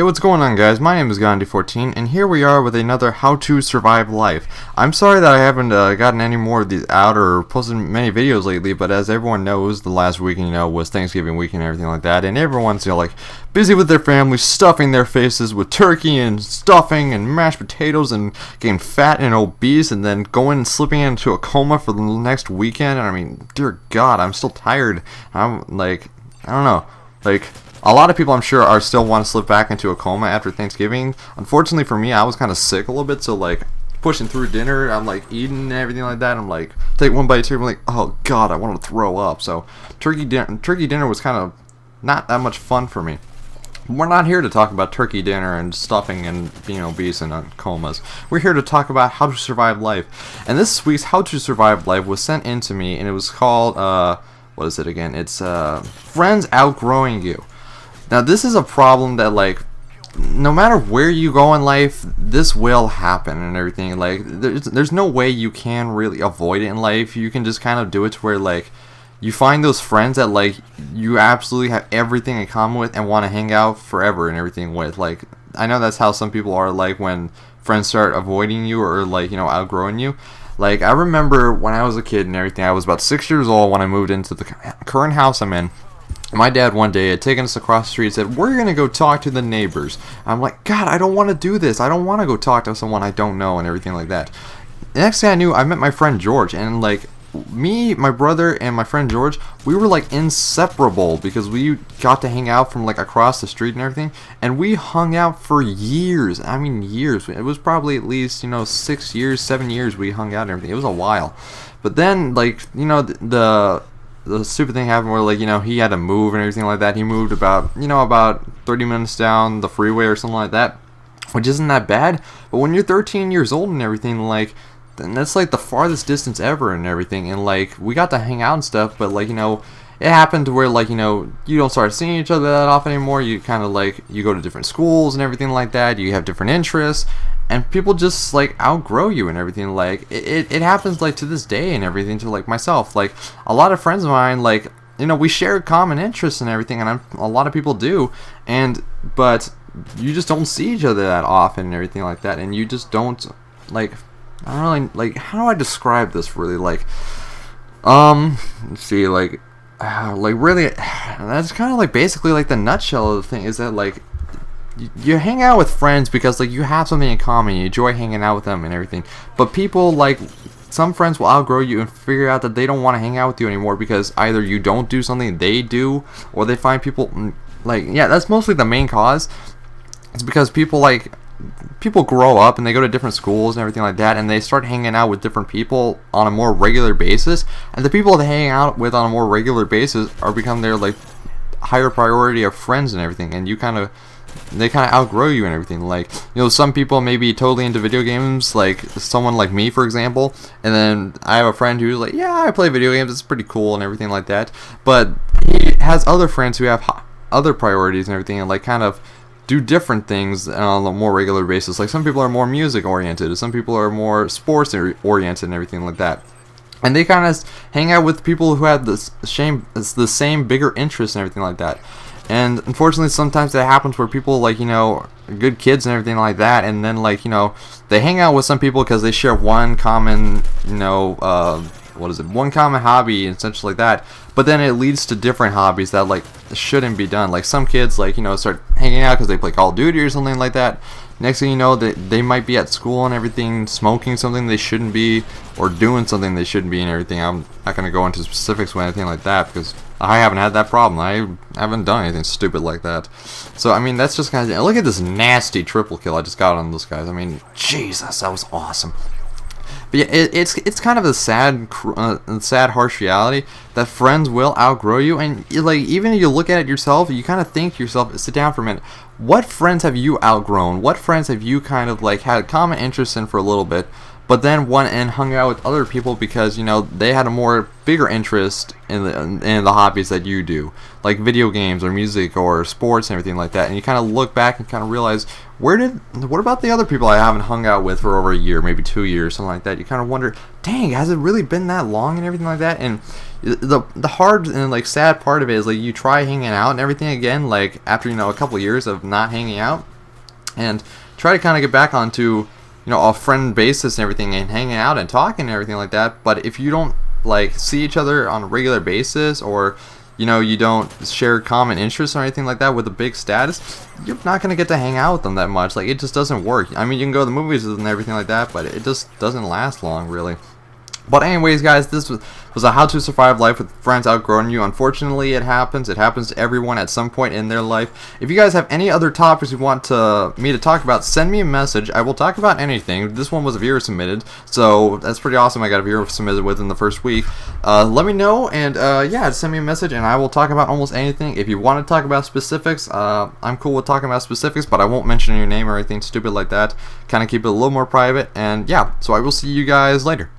Hey, what's going on, guys? My name is Gandhi14, and here we are with another How to Survive Life. I'm sorry that I haven't gotten any more of these out or posted many videos lately, but as everyone knows, the last weekend, was Thanksgiving week and everything like that, and everyone's, like, busy with their families, stuffing their faces with turkey and stuffing and mashed potatoes and getting fat and obese, and then going and slipping into a coma for the next weekend. I mean, dear God, I'm still tired. I'm, like, I don't know, like... A lot of people, I'm sure, are still want to slip back into a coma after Thanksgiving. Unfortunately for me, I was kind of sick a little bit, so like pushing through dinner, I'm like eating and everything like that. I'm like take one bite, I'm like, oh God, I want to throw up. So turkey dinner was kind of not that much fun for me. We're not here to talk about turkey dinner and stuffing and being obese and comas. We're here to talk about how to survive life. And this week's How to Survive Life was sent in to me, and it was called what is it again? It's Friends Outgrowing You. Now, this is a problem that, like, no matter where you go in life, this will happen and everything. Like, there's no way you can really avoid it in life. You can just kind of do it to where, like, you find those friends that, like, you absolutely have everything in common with and want to hang out forever and everything with. Like, I know that's how some people are, like, when friends start avoiding you or, like, outgrowing you. Like, I remember when I was a kid and everything, I was about 6 years old when I moved into the current house I'm in. My dad one day had taken us across the street and said, we're going to go talk to the neighbors. I'm like, God, I don't want to do this. I don't want to go talk to someone I don't know and everything like that. The next thing I knew, I met my friend George. And like me, my brother, and my friend George, we were like inseparable because we got to hang out from like across the street and everything. And we hung out for years. I mean, years. It was probably at least, 6 years, 7 years we hung out and everything. It was a while. But then, like, the stupid thing happened where, like, he had to move and everything like that. He moved about 30 minutes down the freeway or something like that, which isn't that bad. But when you're 13 years old and everything, like, then that's like the farthest distance ever and everything. And like, we got to hang out and stuff, but like, it happened to where, like, you don't start seeing each other that often anymore. You kind of like, you go to different schools and everything like that. You have different interests. And people just, like, outgrow you and everything. Like, it happens, like, to this day and everything to, like, myself. Like, a lot of friends of mine, like, we share common interests and everything, and a lot of people do. But you just don't see each other that often and everything like that. And you just don't, like, I don't really, like, how do I describe this really? Like, let's see, like really, that's kind of, like, basically, like, the nutshell of the thing is that, like, you hang out with friends because, like, you have something in common, you enjoy hanging out with them and everything, but people, like, some friends will outgrow you and figure out that they don't want to hang out with you anymore because either you don't do something they do, or they find people, like, yeah, that's mostly the main cause. It's because people grow up and they go to different schools and everything like that, and they start hanging out with different people on a more regular basis, and the people they hang out with on a more regular basis are become their, like, higher priority of friends and everything, and they kind of outgrow you and everything. Like, some people may be totally into video games, like someone like me, for example, and then I have a friend who's like, yeah, I play video games, it's pretty cool and everything like that, but he has other friends who have other priorities and everything, and like kind of do different things on a more regular basis. Like, some people are more music oriented, some people are more sports oriented and everything like that. And they kind of hang out with people who have the same bigger interests and everything like that. And unfortunately, sometimes that happens where people, like, are good kids and everything like that, and then, like, they hang out with some people because they share one common, one common hobby and such like that. But then it leads to different hobbies that, like, shouldn't be done. Like, some kids, like, start hanging out because they play Call of Duty or something like that. Next thing you know, they might be at school and everything, smoking something they shouldn't be, or doing something they shouldn't be and everything. I'm not going to go into specifics with anything like that because I haven't had that problem. I haven't done anything stupid like that. So, I mean, that's just kind of... Look at this nasty triple kill I just got on those guys. I mean, Jesus, that was awesome. But yeah, it's kind of a sad, harsh reality that friends will outgrow you, and like, even if you look at it yourself, you kind of think to yourself, sit down for a minute, what friends have you outgrown? What friends have you kind of like had common interests in for a little bit, but then went and hung out with other people because, you know, they had a more bigger interest in the hobbies that you do, like video games or music or sports and everything like that. And you kind of look back and kind of realize, what about the other people I haven't hung out with for over a year, maybe 2 years, something like that? You kind of wonder, dang, has it really been that long and everything like that? And the hard and like sad part of it is, like, you try hanging out and everything again, like after, you know, a couple years of not hanging out, and try to kind of get back onto, you know, a friend basis and everything, and hanging out and talking and everything like that. But if you don't like see each other on a regular basis, or, you know, you don't share common interests or anything like that with a big status, you're not going to get to hang out with them that much. Like, it just doesn't work. I mean, you can go to the movies and everything like that, but it just doesn't last long, really. But anyways, guys, this was a how to survive life with friends outgrowing you. Unfortunately, it happens. It happens to everyone at some point in their life. If you guys have any other topics you want me to talk about, send me a message. I will talk about anything. This one was a viewer submitted, so that's pretty awesome. I got a viewer submitted within the first week. Let me know, and yeah, send me a message, and I will talk about almost anything. If you want to talk about specifics, I'm cool with talking about specifics, but I won't mention your name or anything stupid like that. Kind of keep it a little more private, and yeah, so I will see you guys later.